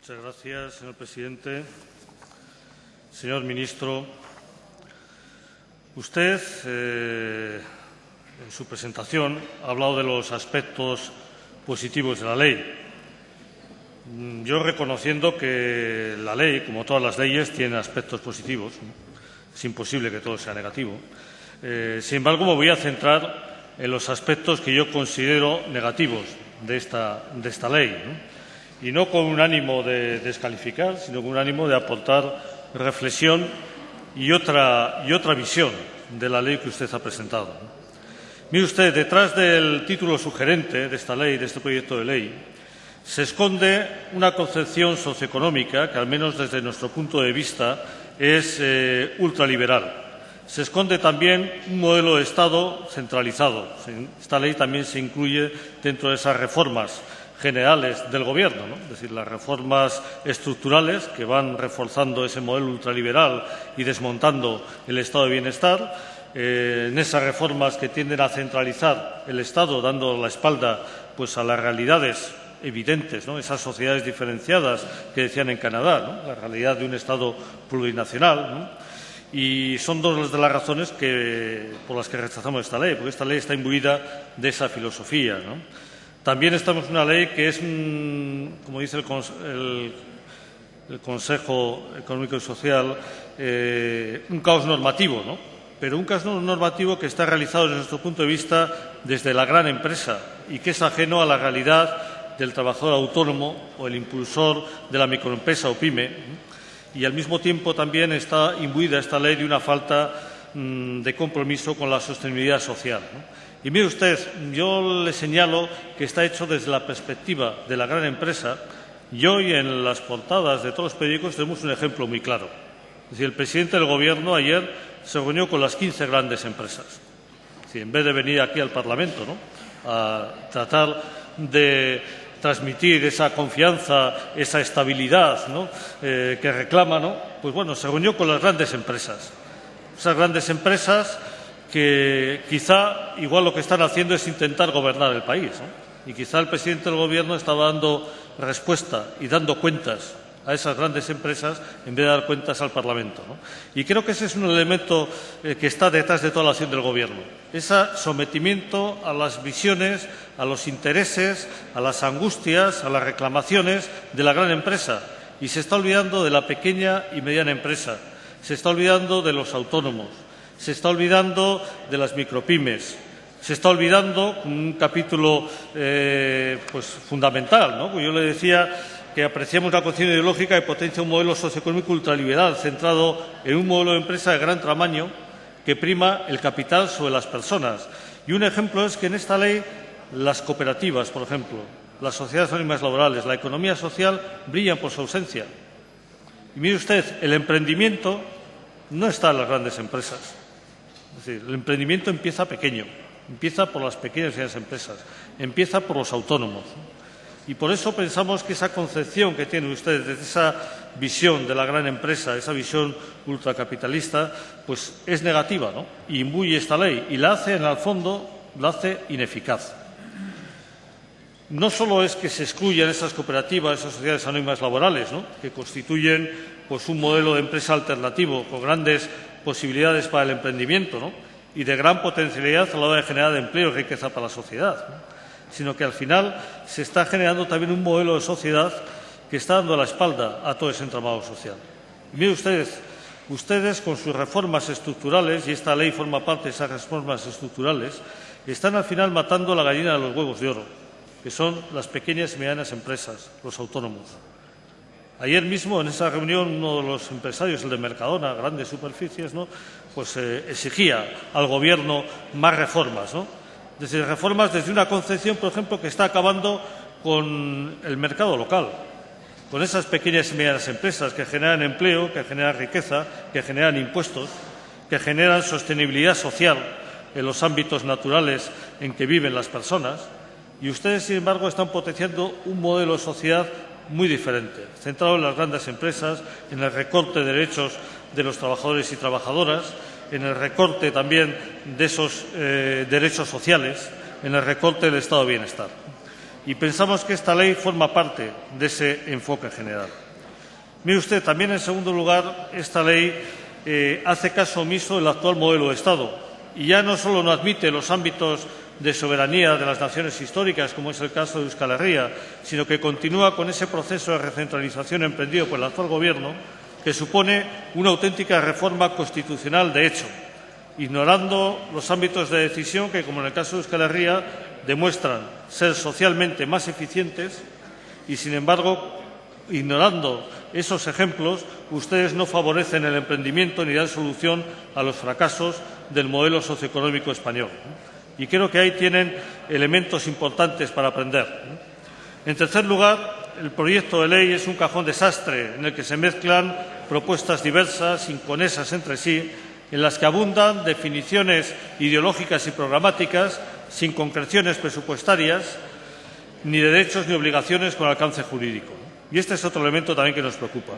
Muchas gracias, señor presidente. Señor ministro, usted, en su presentación, ha hablado de los aspectos positivos de la ley. Yo reconociendo que la ley, como todas las leyes, tiene aspectos positivos. Es imposible que todo sea negativo. Sin embargo, me voy a centrar en los aspectos que yo considero negativos de esta ley, ¿no? Y no con un ánimo de descalificar, sino con un ánimo de aportar reflexión y otra visión de la ley que usted ha presentado. Mire usted, detrás del título sugerente de esta ley, de este proyecto de ley, se esconde una concepción socioeconómica que, al menos desde nuestro punto de vista, es ultraliberal. Se esconde también un modelo de Estado centralizado. Esta ley también se incluye dentro de esas reformas generales del Gobierno, ¿no? Es decir, las reformas estructurales que van reforzando ese modelo ultraliberal y desmontando el estado de bienestar, en esas reformas que tienden a centralizar el Estado, dando la espalda pues, a las realidades evidentes, ¿no? Esas sociedades diferenciadas que decían en Canadá, ¿no? La realidad de un Estado plurinacional, ¿no? Y son dos de las razones por las que rechazamos esta ley, porque esta ley está imbuida de esa filosofía, ¿no? También estamos en una ley que es, como dice el Consejo Económico y Social, un caos normativo, ¿no? Pero un caos normativo que está realizado desde nuestro punto de vista desde la gran empresa y que es ajeno a la realidad del trabajador autónomo o el impulsor de la microempresa o pyme. Y al mismo tiempo también está imbuida esta ley de una falta de compromiso con la sostenibilidad social, ¿no? Y mire usted, yo le señalo que está hecho desde la perspectiva de la gran empresa y hoy en las portadas de todos los periódicos tenemos un ejemplo muy claro. Es decir, el presidente del Gobierno ayer se reunió con las 15 grandes empresas. Es decir, en vez de venir aquí al Parlamento, ¿no?, a tratar de transmitir esa confianza, esa estabilidad, ¿no?, que reclama, ¿no?, pues bueno, se reunió con las grandes empresas. Esas grandes empresas que quizá igual lo que están haciendo es intentar gobernar el país, ¿no? Y quizá el presidente del Gobierno estaba dando respuesta y dando cuentas a esas grandes empresas en vez de dar cuentas al Parlamento, ¿no? Y creo que ese es un elemento que está detrás de toda la acción del Gobierno. Ese sometimiento a las visiones, a los intereses, a las angustias, a las reclamaciones de la gran empresa. Y se está olvidando de la pequeña y mediana empresa. Se está olvidando de los autónomos. Se está olvidando de las micropymes, se está olvidando un capítulo pues fundamental, ¿no? Yo le decía que apreciamos la concepción ideológica que potencia un modelo socioeconómico ultraliberal centrado en un modelo de empresa de gran tamaño que prima el capital sobre las personas. Y un ejemplo es que en esta ley las cooperativas, por ejemplo, las sociedades anónimas laborales, la economía social brillan por su ausencia. Y mire usted, el emprendimiento no está en las grandes empresas. Es decir, el emprendimiento empieza pequeño, empieza por las pequeñas y medianas empresas, empieza por los autónomos. Y por eso pensamos que esa concepción que tienen ustedes de esa visión de la gran empresa, esa visión ultracapitalista, pues es negativa, ¿no? Y imbuye esta ley y la hace, en el fondo, la hace ineficaz. No solo es que se excluyan esas cooperativas, esas sociedades anónimas laborales, ¿no?, que constituyen pues, un modelo de empresa alternativo con grandes posibilidades para el emprendimiento, ¿no?, y de gran potencialidad a la hora de generar empleo y riqueza para la sociedad, ¿no?, sino que al final se está generando también un modelo de sociedad que está dando la espalda a todo ese entramado social. Y mire ustedes con sus reformas estructurales, y esta ley forma parte de esas reformas estructurales, están al final matando la gallina de los huevos de oro, que son las pequeñas y medianas empresas, los autónomos. Ayer mismo, en esa reunión, uno de los empresarios, el de Mercadona, grandes superficies, ¿no?, pues exigía al Gobierno más reformas, ¿no? Desde reformas desde una concepción, por ejemplo, que está acabando con el mercado local, con esas pequeñas y medianas empresas que generan empleo, que generan riqueza, que generan impuestos, que generan sostenibilidad social en los ámbitos naturales en que viven las personas. Y ustedes, sin embargo, están potenciando un modelo de sociedad muy diferente, centrado en las grandes empresas, en el recorte de derechos de los trabajadores y trabajadoras, en el recorte también de esos derechos sociales, en el recorte del estado de bienestar. y pensamos que esta ley forma parte de ese enfoque general. Mire usted, también en segundo lugar, esta ley hace caso omiso del actual modelo de Estado y ya no solo no admite los ámbitos de soberanía de las naciones históricas, como es el caso de Euskal Herria, sino que continúa con ese proceso de recentralización emprendido por el actual Gobierno, que supone una auténtica reforma constitucional de hecho, ignorando los ámbitos de decisión que, como en el caso de Euskal Herria, demuestran ser socialmente más eficientes y, sin embargo, ignorando esos ejemplos, ustedes no favorecen el emprendimiento ni dan solución a los fracasos del modelo socioeconómico español. Y creo que ahí tienen elementos importantes para aprender. En tercer lugar, el proyecto de ley es un cajón desastre en el que se mezclan propuestas diversas, inconexas entre sí, en las que abundan definiciones ideológicas y programáticas sin concreciones presupuestarias, ni derechos ni obligaciones con alcance jurídico. Y este es otro elemento también que nos preocupa.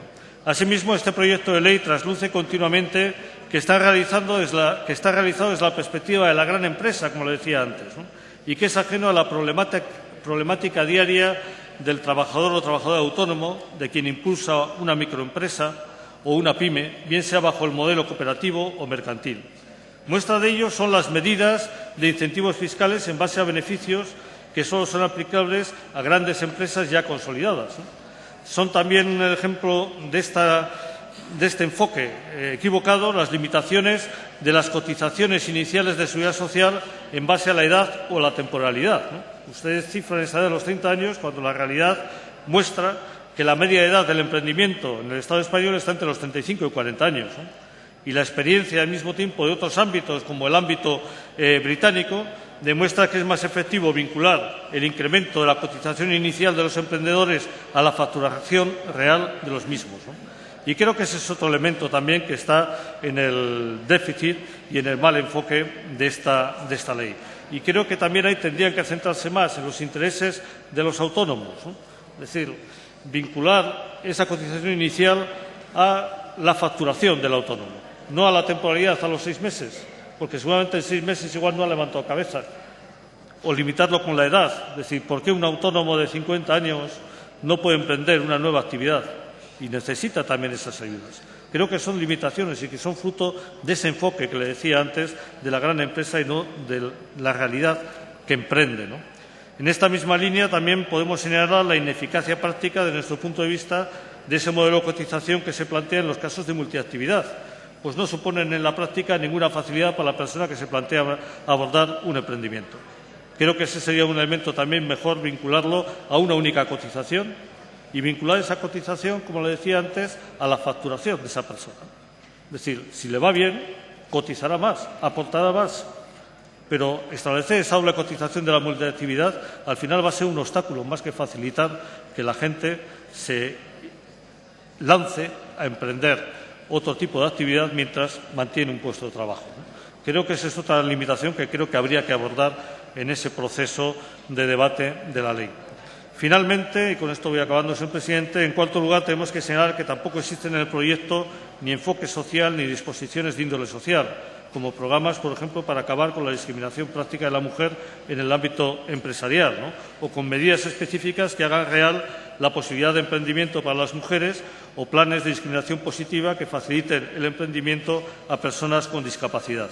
Asimismo, este proyecto de ley trasluce continuamente que está realizado desde la perspectiva de la gran empresa, como le decía antes, ¿no? Y que es ajeno a la problemática diaria del trabajador o trabajadora autónomo, de quien impulsa una microempresa o una pyme, bien sea bajo el modelo cooperativo o mercantil. Muestra de ello son las medidas de incentivos fiscales en base a beneficios que solo son aplicables a grandes empresas ya consolidadas, ¿no? Son también un ejemplo de este enfoque equivocado las limitaciones de las cotizaciones iniciales de seguridad social en base a la edad o la temporalidad, ¿no? Ustedes cifran esa edad de los 30 años cuando la realidad muestra que la media edad del emprendimiento en el Estado español está entre los 35 y 40 años, ¿no? Y la experiencia, al mismo tiempo, de otros ámbitos, como el ámbito británico, demuestra que es más efectivo vincular el incremento de la cotización inicial de los emprendedores a la facturación real de los mismos, ¿no? Y creo que ese es otro elemento también que está en el déficit y en el mal enfoque de esta ley. Y creo que también ahí tendrían que centrarse más en los intereses de los autónomos, ¿no? Es decir, vincular esa cotización inicial a la facturación del autónomo, no a la temporalidad, a los 6 meses, porque seguramente en 6 meses igual no ha levantado cabeza, o limitarlo con la edad. Es decir, ¿por qué un autónomo de 50 años no puede emprender una nueva actividad? Y necesita también esas ayudas. Creo que son limitaciones y que son fruto de ese enfoque que le decía antes de la gran empresa y no de la realidad que emprende, ¿no? En esta misma línea también podemos señalar la ineficacia práctica, desde nuestro punto de vista, de ese modelo de cotización que se plantea en los casos de multiactividad, pues no suponen en la práctica ninguna facilidad para la persona que se plantea abordar un emprendimiento. Creo que ese sería un elemento también mejor vincularlo a una única cotización y vincular esa cotización, como le decía antes, a la facturación de esa persona. Es decir, si le va bien, cotizará más, aportará más, pero establecer esa doble cotización de la multiactividad al final va a ser un obstáculo más que facilitar que la gente se lance a emprender otro tipo de actividad mientras mantiene un puesto de trabajo, ¿no? Creo que esa es otra limitación que creo que habría que abordar en ese proceso de debate de la ley. Finalmente, y con esto voy acabando, señor presidente, en cuarto lugar tenemos que señalar que tampoco existen en el proyecto ni enfoque social ni disposiciones de índole social, como programas, por ejemplo, para acabar con la discriminación práctica de la mujer en el ámbito empresarial, ¿no? O con medidas específicas que hagan real la posibilidad de emprendimiento para las mujeres o planes de discriminación positiva que faciliten el emprendimiento a personas con discapacidad.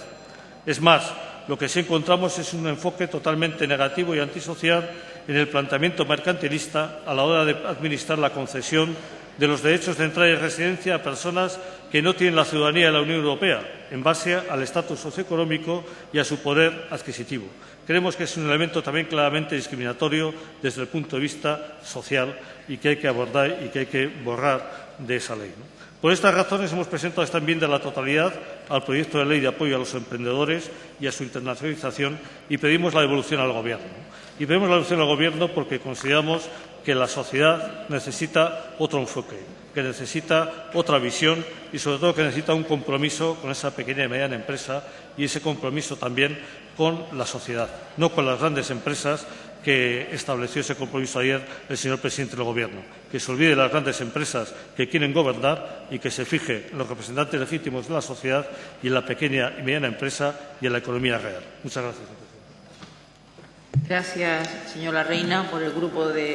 Es más, lo que sí encontramos es un enfoque totalmente negativo y antisocial en el planteamiento mercantilista a la hora de administrar la concesión de los derechos de entrada y residencia a personas que no tienen la ciudadanía de la Unión Europea, en base al estatus socioeconómico y a su poder adquisitivo. Creemos que es un elemento también claramente discriminatorio desde el punto de vista social y que hay que abordar y que hay que borrar de esa ley, ¿no? Por estas razones hemos presentado esta enmienda a la totalidad al proyecto de ley de apoyo a los emprendedores y a su internacionalización y pedimos la devolución al Gobierno, ¿no? Y pedimos la devolución al Gobierno porque consideramos que la sociedad necesita otro enfoque, que necesita otra visión y, sobre todo, que necesita un compromiso con esa pequeña y mediana empresa y ese compromiso también con la sociedad, no con las grandes empresas que estableció ese compromiso ayer el señor presidente del Gobierno. Que se olvide de las grandes empresas que quieren gobernar y que se fije en los representantes legítimos de la sociedad y en la pequeña y mediana empresa y en la economía real. Muchas gracias, señor presidente. Gracias, señora Reina. Por el Grupo de